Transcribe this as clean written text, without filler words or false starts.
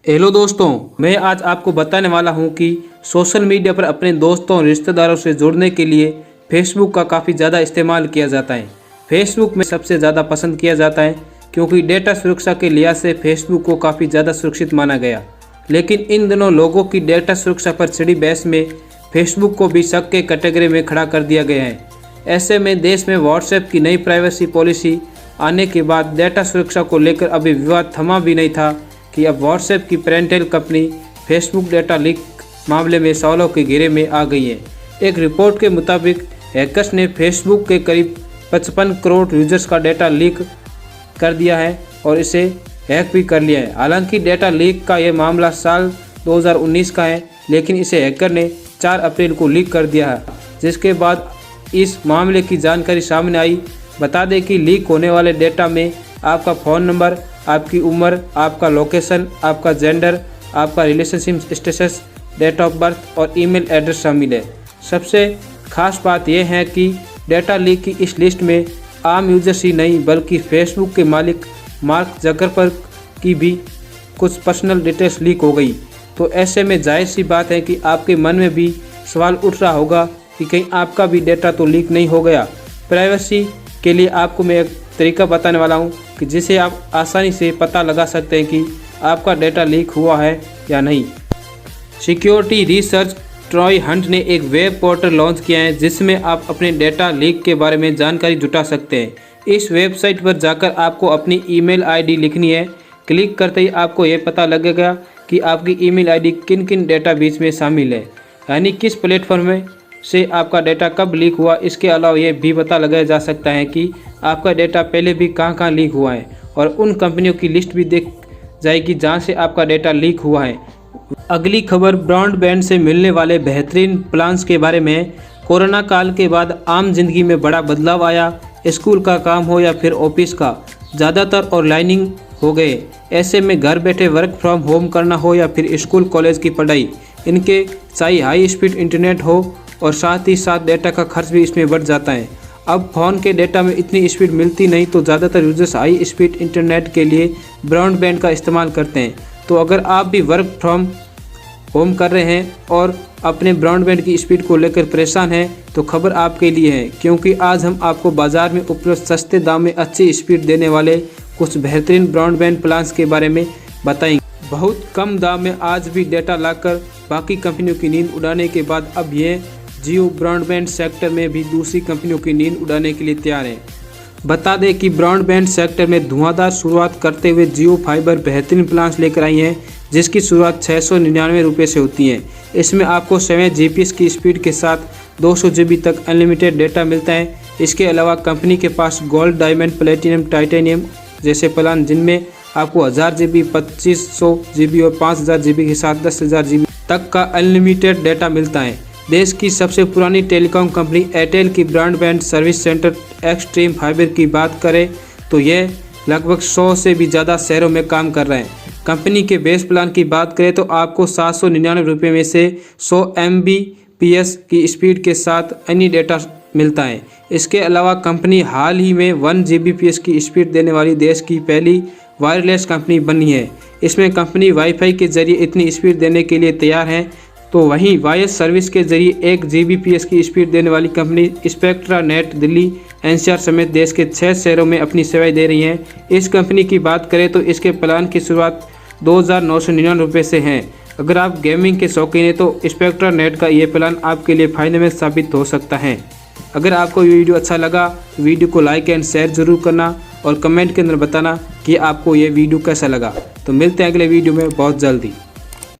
Hello दोस्तों, मैं आज आपको बताने वाला हूं कि सोशल मीडिया पर अपने दोस्तों और रिश्तेदारों से जुड़ने के लिए फेसबुक का काफ़ी ज़्यादा इस्तेमाल किया जाता है। फेसबुक में सबसे ज़्यादा पसंद किया जाता है क्योंकि डेटा सुरक्षा के लिहाज से फेसबुक को काफ़ी ज़्यादा सुरक्षित माना गया। लेकिन इन दिनों लोगों की डेटा सुरक्षा पर छिड़ी बहस में फेसबुक को भी शक के कैटेगरी में खड़ा कर दिया गया है। ऐसे में देश में व्हाट्सएप की नई प्राइवेसी पॉलिसी आने के बाद डेटा सुरक्षा को लेकर अभी विवाद थमा भी नहीं था कि अब व्हाट्सएप की parental company Facebook data leak मामले में सवालों के घेरे में आ गई है। एक रिपोर्ट के मुताबिक हैकर्स ने फेसबुक के करीब 55 करोड़ यूजर्स का डेटा लीक कर दिया है और इसे हैक भी कर लिया है। हालांकि डेटा लीक का यह मामला साल 2019 का है, लेकिन इसे हैकर ने 4 अप्रैल को लीक कर दिया है, जिसके बाद इस मामले की जानकारी सामने आई। बता दें कि लीक होने वाले डेटा में आपका फ़ोन नंबर, आपकी उम्र, आपका लोकेशन, आपका जेंडर, आपका relationship status, date of birth और ईमेल एड्रेस शामिल है। सबसे खास बात यह है कि डेटा लीक की इस लिस्ट में आम यूजर्स ही नहीं बल्कि फेसबुक के मालिक मार्क जकरबर्ग की भी कुछ पर्सनल डिटेल्स लीक हो गई। तो ऐसे में जाहिर सी बात है कि आपके मन में भी सवाल उठ रहा होगा कि कहीं आपका भी डेटा तो लीक नहीं हो गया। प्राइवेसी के लिए आपको मैं एक तरीका बताने वाला हूं कि जिसे आप आसानी से पता लगा सकते हैं कि आपका डेटा लीक हुआ है या नहीं। सिक्योरिटी रिसर्च ट्रॉय हंट ने एक वेब पोर्टल लॉन्च किया है जिसमें आप अपने डेटा लीक के बारे में जानकारी जुटा सकते हैं। इस वेबसाइट पर जाकर आपको अपनी ईमेल आईडी लिखनी है। क्लिक करते ही आपको ये पता लगेगा कि आपकी ईमेल आईडी किन किन डेटाबेस में शामिल है, यानी किस प्लेटफॉर्म में से आपका डेटा कब लीक हुआ। इसके अलावा ये भी पता लगाया जा सकता है कि आपका डेटा पहले भी कहां लीक हुआ है और उन कंपनियों की लिस्ट भी देख जाएगी जहां से आपका डेटा लीक हुआ है। अगली खबर ब्रॉडबैंड से मिलने वाले बेहतरीन प्लान्स के बारे में। कोरोना काल के बाद आम जिंदगी में बड़ा बदलाव आया। स्कूल का काम हो या फिर ऑफिस का, ज़्यादातर ऑनलाइनिंग हो गए। ऐसे में घर बैठे वर्क फ्रॉम होम करना हो या फिर स्कूल कॉलेज की पढ़ाई, इनके चाहे हाई स्पीड इंटरनेट हो और साथ ही साथ डेटा का खर्च भी इसमें बढ़ जाता है। अब फ़ोन के डेटा में इतनी स्पीड मिलती नहीं, तो ज़्यादातर यूजर्स हाई स्पीड इंटरनेट के लिए ब्रॉडबैंड का इस्तेमाल करते हैं। तो अगर आप भी वर्क फ्रॉम होम कर रहे हैं और अपने ब्रॉडबैंड की स्पीड को लेकर परेशान हैं, तो खबर आपके लिए है, क्योंकि आज हम आपको बाज़ार में उपलब्ध सस्ते दाम में अच्छी स्पीड देने वाले कुछ बेहतरीन ब्रॉडबैंड प्लान्स के बारे में बताएंगे। बहुत कम दाम में आज भी डेटा लाकर बाकी कंपनियों की नींद उड़ाने के बाद अब ये जियो ब्रॉडबैंड सेक्टर में भी दूसरी कंपनियों की नींद उड़ाने के लिए तैयार है। बता दें कि ब्रॉडबैंड सेक्टर में धुआंधार शुरुआत करते हुए जियो फाइबर बेहतरीन प्लान्स लेकर आई हैं, जिसकी शुरुआत 699 रुपये से होती है। इसमें आपको 7 Gbps की स्पीड के साथ 200 GB तक अनलिमिटेड डेटा मिलता है। इसके अलावा कंपनी के पास गोल्ड, डायमंड, प्लेटिनम, टाइटेनियम जैसे प्लान जिनमें आपको 1000 GB, 2500 GB और 5000 GB के साथ 10,000 GB तक का अनलिमिटेड डेटा मिलता है। देश की सबसे पुरानी टेलीकॉम कंपनी एयरटेल की broadband service centre extreme fibre की बात करें तो यह लगभग 100 से भी ज़्यादा शहरों में काम कर रहे हैं। कंपनी के बेस प्लान की बात करें तो आपको 799 रुपये में से 100 Mbps की स्पीड के साथ अन्य डेटा मिलता है। इसके अलावा कंपनी हाल ही में 1 Gbps की स्पीड देने वाली देश की पहली वायरलेस कंपनी बनी है। इसमें कंपनी वाईफाई के जरिए इतनी स्पीड देने के लिए तैयार है, तो वहीं वॉइस सर्विस के जरिए 1 Gbps की स्पीड देने वाली company spectra net Delhi, NCR समेत देश के 6 शहरों में अपनी सेवाएं दे रही हैं। इस कंपनी की बात करें तो इसके प्लान की शुरुआत 2,999 रुपये से है। अगर आप गेमिंग के शौकीन हैं तो स्पेक्ट्रा नेट का ये प्लान आपके लिए फायदेमंद साबित हो सकता है। अगर आपको ये वीडियो अच्छा लगा तो वीडियो को लाइक एंड शेयर ज़रूर करना और कमेंट के अंदर बताना कि आपको ये वीडियो कैसा लगा। तो मिलते हैं अगले वीडियो में बहुत जल्दी।